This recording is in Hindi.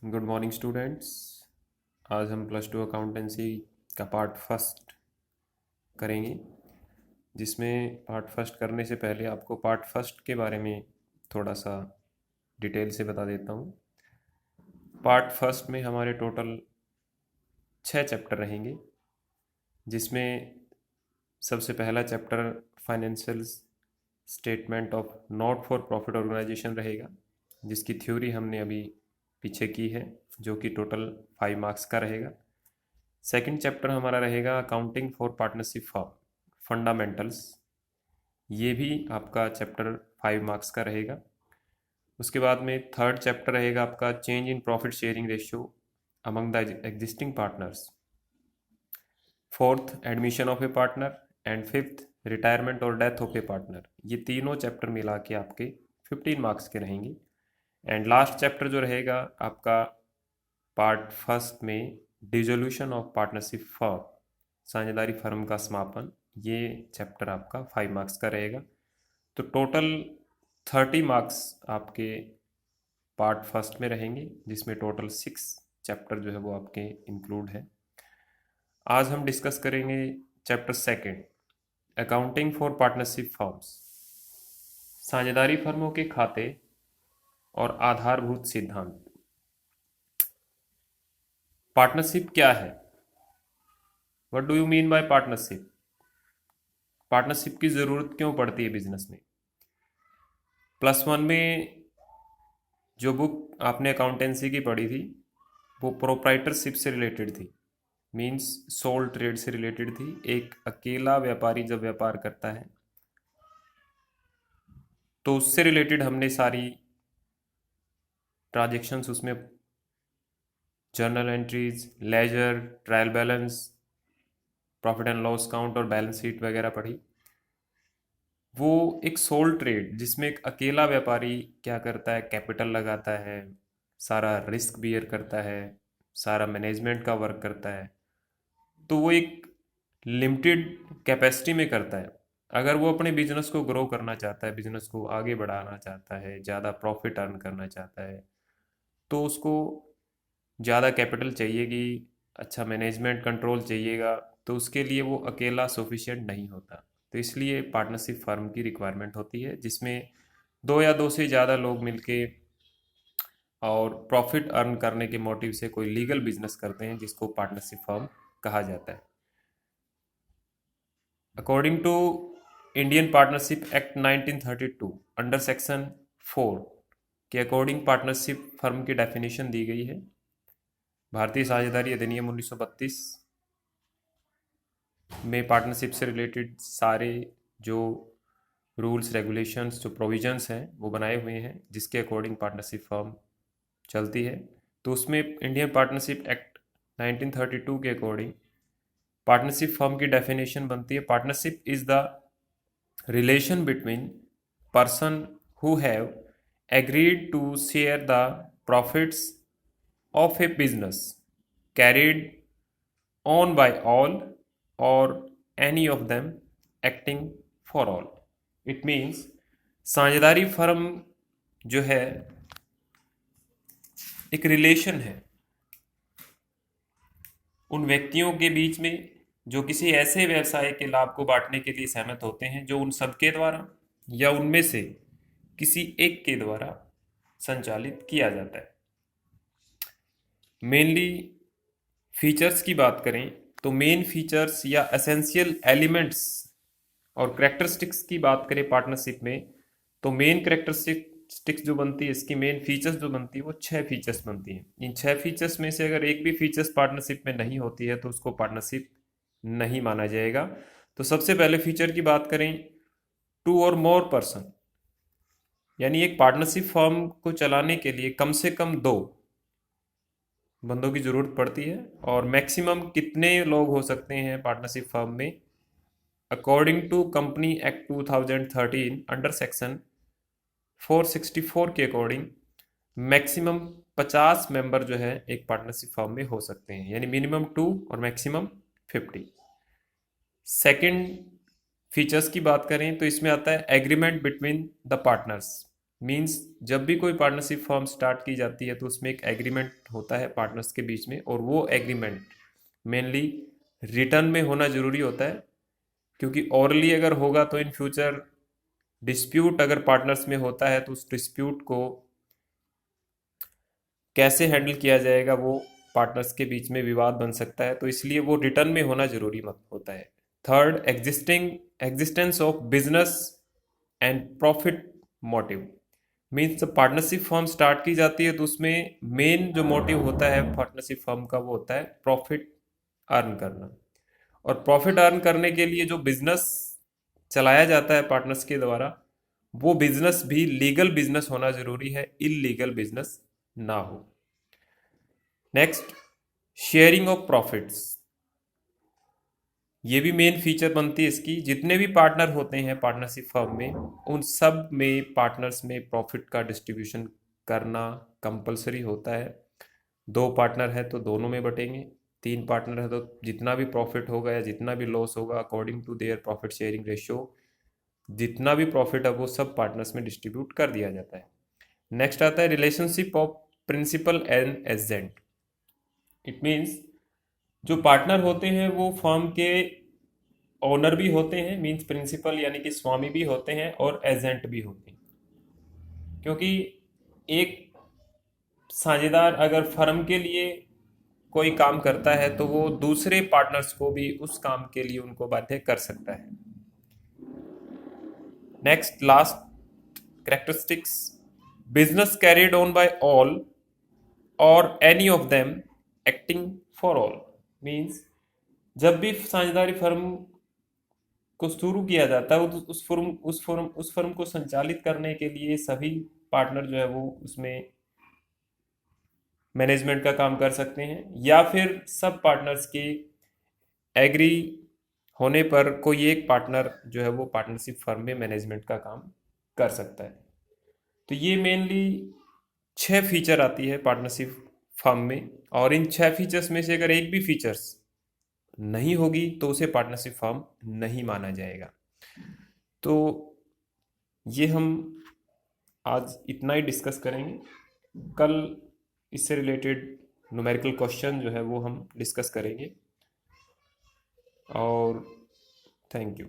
Good morning students. आज हम प्लस टू अकाउंटेंसी का पार्ट फर्स्ट करेंगे, जिसमें पार्ट फर्स्ट करने से पहले आपको पार्ट फर्स्ट के बारे में थोड़ा सा डिटेल से बता देता हूँ। पार्ट फर्स्ट में हमारे टोटल 6 चैप्टर रहेंगे, जिसमें सबसे पहला chapter financial statement of not for profit organisation रहेगा, जिसकी थ्योरी हमने अभी पीछे की है, जो कि टोटल 5 मार्क्स का रहेगा। सेकंड चैप्टर हमारा रहेगा accounting for partnership form fundamentals, ये भी आपका चैप्टर 5 मार्क्स का रहेगा। उसके बाद में थर्ड चैप्टर रहेगा आपका change in profit sharing ratio among the existing partners, fourth admission of A partner and fifth retirement और डेथ ऑफ ए पार्टनर। ये तीनों चैप्टर मिला के आपके 15 मार्क्स के रहेंगे। एंड लास्ट चैप्टर जो रहेगा आपका पार्ट फर्स्ट में डिसोल्यूशन ऑफ पार्टनरशिप फॉर्म, साझेदारी फर्म का समापन, ये चैप्टर आपका 5 मार्क्स का रहेगा। तो टोटल 30 मार्क्स आपके पार्ट फर्स्ट में रहेंगे, जिसमें टोटल 6 चैप्टर जो है वो आपके इंक्लूड है। आज हम डिस्कस करेंगे chapter second accounting for partnership firms, साझेदारी फर्मों के खाते और आधारभूत सिद्धांत। पार्टनरशिप क्या है? What do you mean by partnership? Partnership की ज़रूरत क्यों पड़ती है बिजनेस में? +1 में जो बुक आपने अकाउंटेंसी की पढ़ी थी वो प्रोप्राइटरशिप से रिलेटेड थी, मींस सोल ट्रेड से रिलेटेड थी। एक अकेला व्यापारी जब व्यापार करता है तो उससे रिलेटेड हमने सारी ट्रांजेक्शन्स उसमें journal entries, ledger, trial balance, profit and loss account और बैलेंस शीट वगैरह पढ़ी। वो एक सोल ट्रेड जिसमें एक अकेला व्यापारी क्या करता है, कैपिटल लगाता है, सारा रिस्क बियर करता है, सारा मैनेजमेंट का वर्क करता है, तो वो एक लिमिटेड कैपेसिटी में करता है। अगर वो अपने बिजनेस को ग्रो करना चाहता है, बिजनेस को आगे बढ़ाना चाहता है, ज़्यादा प्रॉफिट अर्न करना चाहता है, तो उसको ज़्यादा कैपिटल चाहिएगी, अच्छा मैनेजमेंट कंट्रोल चाहिएगा, तो उसके लिए वो अकेला सफिशिएंट नहीं होता। तो इसलिए पार्टनरशिप फर्म की रिक्वायरमेंट होती है, जिसमें 2 या 2 से ज़्यादा लोग मिलके और प्रॉफिट अर्न करने के मोटिव से कोई लीगल बिजनेस करते हैं, जिसको पार्टनरशिप फर्म कहा जाता है। According to Indian partnership act 1932 under section 4 के अकॉर्डिंग पार्टनरशिप फर्म की डेफिनेशन दी गई है। भारतीय साझेदारी अधिनियम 1932 में पार्टनरशिप से रिलेटेड सारे जो रूल्स रेगुलेशंस जो प्रोविजंस हैं वो बनाए हुए हैं, जिसके अकॉर्डिंग पार्टनरशिप फर्म चलती है। तो उसमें इंडियन पार्टनरशिप एक्ट 1932 के अकॉर्डिंग पार्टनरशिप फर्म की डेफिनेशन बनती है, partnership is the relation between person who have agreed to share the profits of a business carried on by all or any of them acting for all. It means साझेदारी फर्म जो है एक रिलेशन है उन व्यक्तियों के बीच में जो किसी ऐसे व्यवसाय के लाभ को बांटने के लिए सहमत होते हैं, जो उन सबके द्वारा या उनमें से किसी एक के द्वारा संचालित किया जाता है। मेनली फीचर्स की बात करें तो मेन फीचर्स या एसेंशियल एलिमेंट्स और करेक्टरिस्टिक्स की बात करें पार्टनरशिप में, तो मेन करेक्टरिस्टिक्स जो बनती है, इसकी मेन फीचर्स जो बनती है वो 6 फीचर्स बनती हैं। इन 6 फीचर्स में से अगर एक भी फीचर्स पार्टनरशिप में नहीं होती है तो उसको पार्टनरशिप नहीं माना जाएगा। तो सबसे पहले फीचर की बात करें, 2 और मोर पर्सन, यानी एक पार्टनरशिप फर्म को चलाने के लिए कम से कम 2 बंदों की जरूरत पड़ती है। और मैक्सिमम कितने लोग हो सकते हैं पार्टनरशिप फर्म में? According to company act 2013 under section 464 के अकॉर्डिंग मैक्सिमम 50 मेंबर जो है एक पार्टनरशिप फर्म में हो सकते हैं, यानी मिनिमम 2 और मैक्सिमम 50। सेकंड फीचर्स की बात करें तो इसमें आता है agreement between the partners, means जब भी कोई पार्टनरशिप फर्म स्टार्ट की जाती है तो उसमें एक एग्रीमेंट होता है पार्टनर्स के बीच में, और वो एग्रीमेंट मेनली रिटर्न में होना जरूरी होता है, क्योंकि ओरली अगर होगा तो इन फ्यूचर डिस्प्यूट अगर पार्टनर्स में होता है तो उस डिस्प्यूट को कैसे हैंडल किया जाएगा वो पार्टनर्स के बीच में विवाद बन सकता है, तो इसलिए वो रिटर्न में होना जरूरी मत होता है। Third, existence of business and profit motive. Means जब पार्टनरशिप फर्म स्टार्ट की जाती है तो उसमें मेन जो मोटिव होता है पार्टनरशिप फर्म का वो होता है प्रॉफिट अर्न करना। और प्रॉफिट अर्न करने के लिए जो बिजनेस चलाया जाता है पार्टनर्स के द्वारा, वो बिजनेस भी लीगल बिजनेस होना जरूरी है, इलीगल बिजनेस ना हो। Next, sharing of profits. ये भी मेन फीचर बनती है इसकी। जितने भी पार्टनर होते हैं पार्टनरशिप फर्म में, उन सब में पार्टनर्स में प्रॉफिट का डिस्ट्रीब्यूशन करना कंपलसरी होता है। 2 पार्टनर है तो दोनों में बटेंगे, 3 पार्टनर है तो जितना भी प्रॉफिट होगा या जितना भी लॉस होगा according to their profit sharing ratio, जितना भी प्रॉफिट है वो सब पार्टनर्स में डिस्ट्रीब्यूट कर दिया जाता है। नेक्स्ट आता है relationship of principal and agent. It means जो पार्टनर होते हैं वो फर्म के ओनर भी होते हैं, मीन्स प्रिंसिपल यानी कि स्वामी भी होते हैं, और एजेंट भी होते हैं। क्योंकि एक साझेदार अगर फर्म के लिए कोई काम करता है तो वो दूसरे पार्टनर्स को भी उस काम के लिए उनको बाध्य कर सकता है। Next, last characteristics, business carried on by all or any of them acting for all. Means जब भी साझेदारी फर्म को शुरू किया जाता है तो उस फर्म को संचालित करने के लिए सभी पार्टनर जो है वो उसमें मैनेजमेंट का काम कर सकते हैं, या फिर सब पार्टनर्स के एग्री होने पर कोई एक पार्टनर जो है वो पार्टनरशिप फर्म में मैनेजमेंट का काम कर सकता है। तो ये मेनली 6 फीचर आती है पार्टनरशिप फर्म में, और इन 6 फीचर्स में से अगर एक भी फीचर्स नहीं होगी तो उसे पार्टनरशिप फर्म नहीं माना जाएगा। तो ये हम आज इतना ही डिस्कस करेंगे। कल इससे रिलेटेड न्यूमेरिकल क्वेश्चन जो है वो हम डिस्कस करेंगे। और थैंक यू।